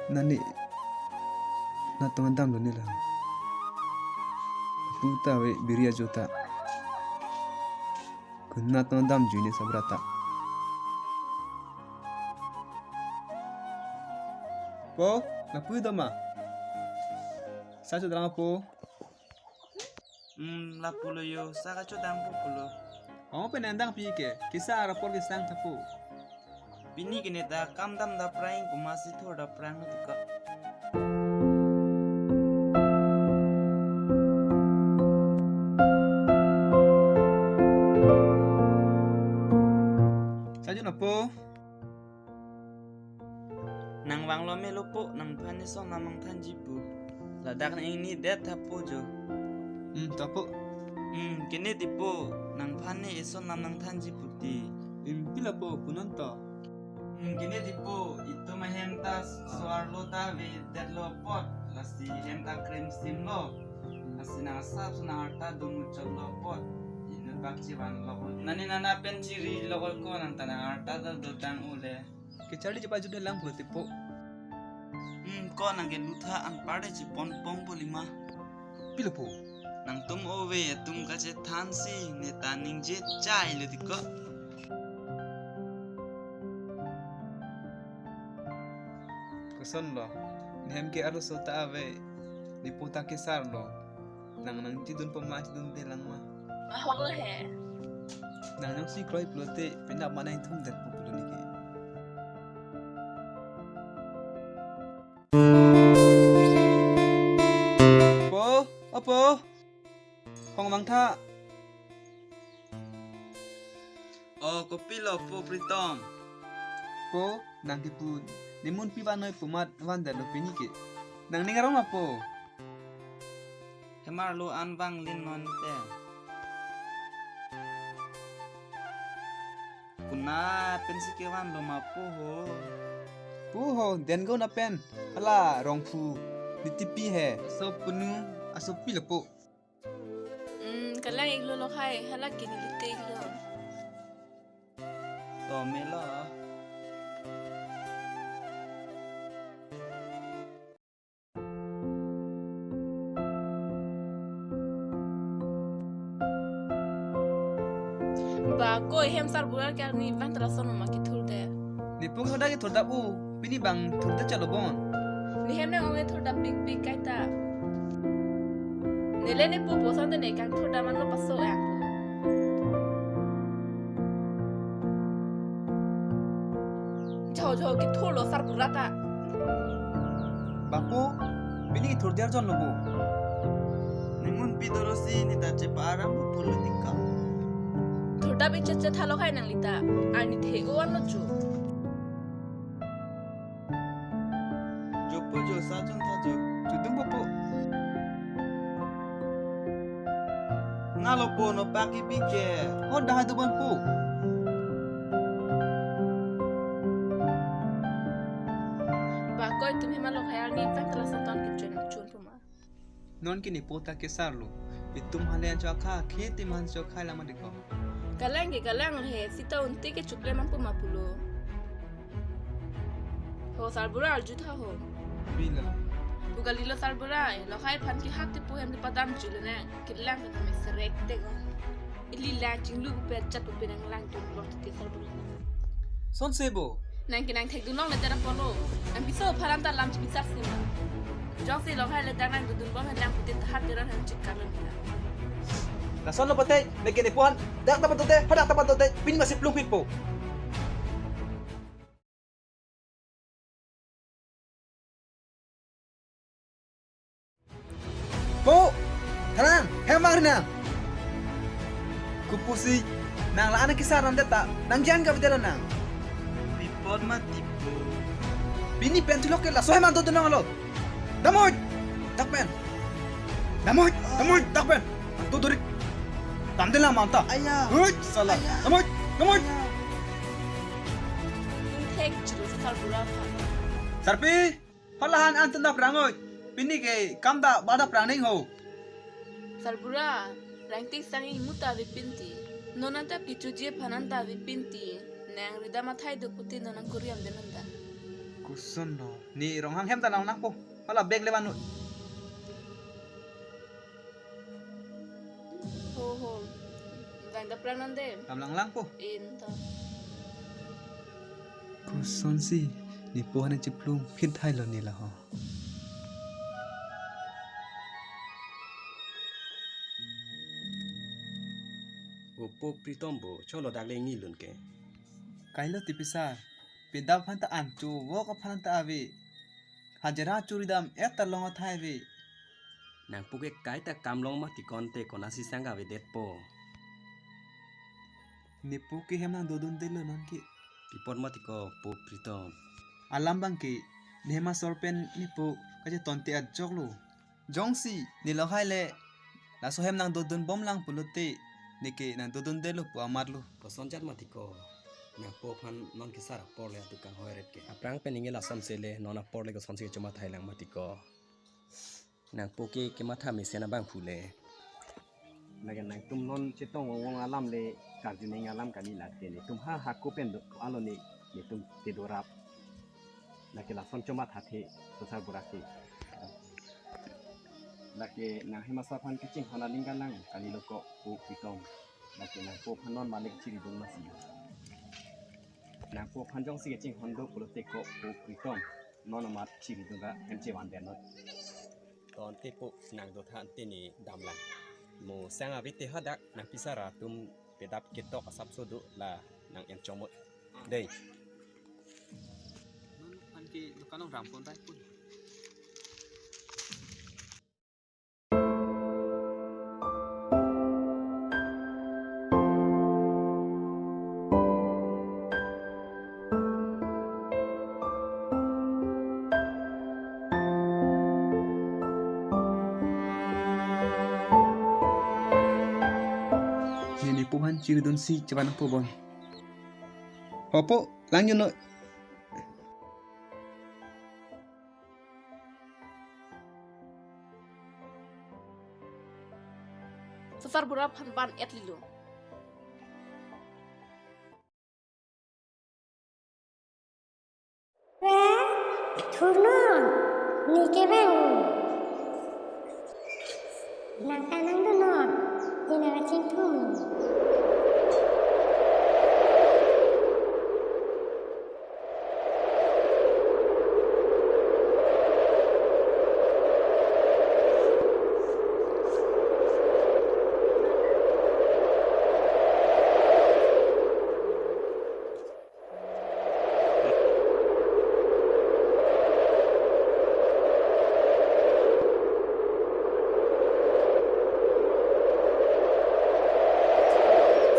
Nani na tengandam lo nila. Puta we biria jota. Kunna tengandam juni sabrata. Po, na pu dama. Sa chu drang po. La pulo yo, saka chodang po pulo. Ang penandang pi ke, kisa rapor ke sang tapu. Bini kini da kamdam da prang kumasi thor da prang tika. Sa chu na po. Nang wang lo melo po nang pani so namang tanjibu. Ladak na ini det tapo jo. Tapu. Kini tipo nang pani iso namang tanjibu ti. Pila po punanta. Kini tipo itu mahemta soar lo ta we det lo pot. Lasti hemta krim sim lo. Lasti nang sap na harta domu chol lo pot. Inu bakci wan lo. Nani nana pen ciri lo ko nang tanang harta da dotang ule. Kecari cepat jude lang pulo tipo. Ko nang ke lutha ang pade ci pon pong bolima. Pila po. Nang tum owe tum kace thansi ne taning je chai le dikko. Kuson lo. Nem ke arus ta ave. Di puta ke sar lo. Nang tidun pemati dun te lang ma. Mahok lo he. Nang si kroi plote pinap mana yang thum det po pulo ni ke. Po, apa? Hong mang tha. Oh kopi lo po pritom. Po, nang ke pun. Nimun pi banoi pumat wan da lo pini ke. Nang ningarong apa? Hemar lo anbang lin non te. Kuna pensi kewan lo mapo ho. Puho, den go na pen. Hala, rong pu. Nitipi he. So punu aso pi po. Kalang iglo lo khai halak kini lite iglo. To melo. Ba ko hem sar bular kar ni vantala sono maki thulde. Ni pung hoda ke thoda u. Pini bang thoda chalo bon. Ni hem na onge thulda big big kaita. Nele ne pu bosan de ne kang thulda man lo paso ang. Jauh ki thulo sar burata. Bapu, pini thoda jar jon lobo. Nimun pidorosi ni ta ce param po politika. Thulda bi che thalo khai nang lita. Ani the o an lo chu. Jopo jo sajon ta jo. Tudung bapu. Ngalo po no paki bike. Oh dah tu ban pu. Ba ko tum hem lo khai ni vantala santan ki chen chun puma. Non kini pota ke sarlo. Itum halen chakha kheti man chakha lama dikho. Kalang he sita unti ke chukle man puma pulo. Ho sar bura arju tha ho. Bila. Bugalilo sar bura lo khai phan ki hatti pu hem padam chule ne kilang ka me serek te go. Ili la ching lu pe chat pu nang lang tu lo te sar bura. Son sebo. Nang kinang thek du nong le tera polo. Am biso pharam ta lam chi bisar sima. Jong se lo khai le ta nang du dun bo han lang pu te hat te ran han chik kan la. La son lo patay. Nagkini puan. Dak tapat tote. Hadak tapat tote. Pin masip lupit po. Po! Tenang, hemang na. Kupusi, nang laan ang kisaran data, nang diyan ka bidala nang. Pipod matipo. Bini pentulok ke la, so hemang dodo nang alot. Damoy! Takpen! Damoy! Takpen! Ang tuturik. Tandil lang manta. Ayah. Hoy! Salah. Damoy! Tung thek chulu sar bura pha. Sarpi! Halahan ang tanda prangoy. Bini ke kamda bada praning ho. Sar bura rangtik sangi muta vipinti. Nonanta pichu je phananta vipinti. Nang rida mathai do puti nonang kuriam denanda. Kusun no. Ni rong hang hem ta lang nak po. Pala beg lewan nu. Ho. Ganda pran nande. Lam lang po. Inta. Kuson si. Ni po han chiplung phin thai lo ni la ho. Upo pritombo cholo dagle ngilun ke. Kailo tipisa. Pidap han ta an chu wo ka phan ta ave. Hajara churidam eta longa thai ve. Nang puke kai ta kamlong ma ti konte konasi sanga ve det po. Ni po ki hem nang dodun de lo non ki. Pipot ma ti ko po pritom. Alam bang ki. Ni hema sorpen ni po kaje tonte at jok lo. Jong si ni lo hai le. La so hem nang dodun bom lang pulote. Ni ke nang dodun de lo pu amar lo. Ko sonjat ma ti ko. Nang po phan non ki sara por le tu kang hoeret ke. Aprang peninge la sam sele nona por le ko sonsi ke chuma thailang ma ti ko. Nang po ke ma tha me sena bang phule. Naga nang tum non chitong wong alam le kar june ngalam kani la te ni tum ha ko pen do alo ni tum te dorap. Nake la son chuma tha the to sar buraki. Nake nang himasa phan ke ching hana lingga lang kani lo ko po pitong. Nake nang po phan non malik chiri dong masi. Nang po phan jong si ke ching hondo pulote ko po pitong. Non amat chiri dong ga hemche wan den not. ตอนที่ปุ๊นางโดทานที่นี่ดำลังหมูแสงอาวิทย์ฮัดดักนางพิศาราตุมเปดับเกตตอกซับโซดุลานางเอ็นจอมดเด้ An ki kanong ram pon tai pun. Ni po han chiri don si chaban po bon. Opo lang yun no. Sasar burap han ban et lilu. Turun, ni kebang. Nang tanang dunon, ni nang cing tum.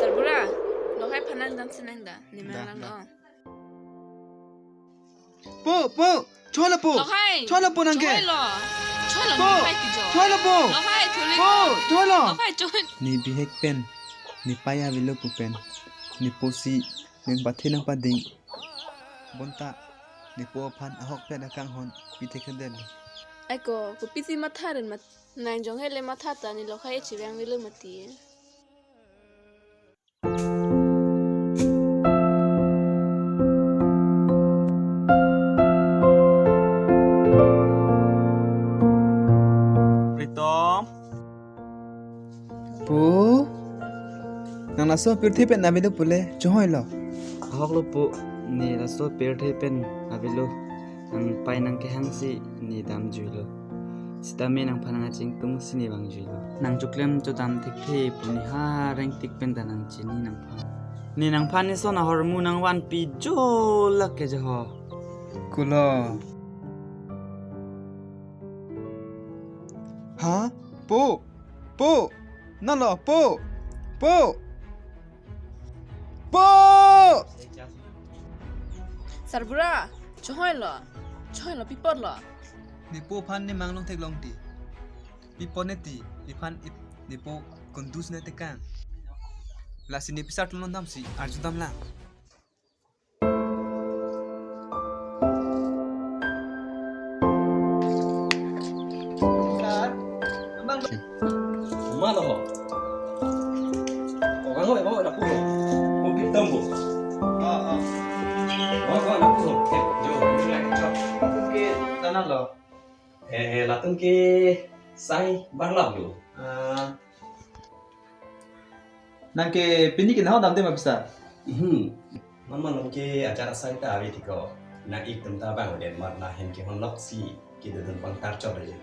Sarbura, lo hai phanang dan senang da. Ni Da, mang da. no. Po, chola po. Lo hai. Chola po nang ke. Choi lo Po, lo hai ti jo. chola po. Lo hai thuli. Po, chola. Lo hai choi. Ni bihek pen. Ni paya vilo pu pen. Ni posi nang bathe nang pading. Bonta ni po phan ahok pen akang hon pite kheden. Ai ko pisi matha ren mat. Nang jong hele matha ta ni lo hai chi bang vilu mati. Pritom Po. Nang laso pirthi pen na vilo pule chohoi lo. Ahok lo po ni laso per the pen avilo ang pai nang ke hang si ni dam juilo sitame nang phananga ching tung sini bang juilo nang juklem to dam thik the puni ha reng tik pen da nang chini nang phan ni nang phan ni so na hormu nang wan pi jo lak ke jo ho Kulo. Ha? Po. Nalo po. Sarbura, choi lo pipot lo. Ni po phan ni manglong tek long ti. Pi poneti, ni phan ip ni po kondus ne tekan. La sini pisat lon dam si arju dam la. Sar, ambang ma lo ho ko gang hoi ho na pu po pritom bo ah. ho na pu ho ke jo ni la ke chop Mungkin latun ke sai barlap lu. Nang ke pini ke naho damte mabisa. Mama nung ke acara sai ta awi tiko na iktum ta bang den mar na hen ke hon lok si ke dun pang tar chop aja.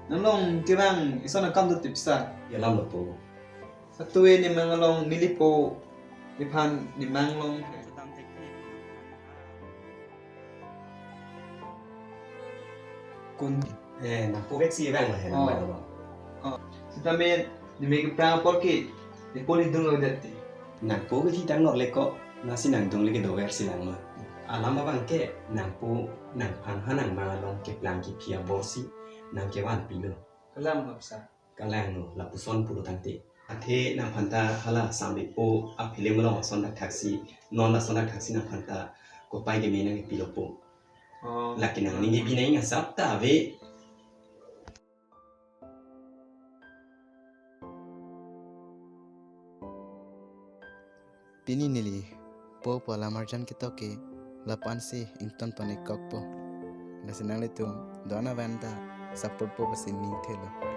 Nalong ke bang isona kam dut tipsa. Ya lam lo po. Satue ni mangalong nilipo nipan ni manglong kun Na po veksi bang lah hen Oh. bang lo. sitamen ni mege prang porke ni poli dung odati. Na po ke ti tang nor leko nasi nang dung leke do versi lang ma. Alam bang ke nang po nang pan hanang mangalong ke plang ki pia borsi nang ke wan pilo. Kalam mabisa. Kalang no la puson pulu tante. Athe nang phanta hala sambe po a phile mo son dak taxi non la son dak taxi nang phanta ko pai ke menang pilo po. Oh. Laki nang ningi binai nga sapta ave Pini nili po la marjan kita ke lapan si ington panik kok po. Nasinang itu dona vanda support po pasin ning thelo.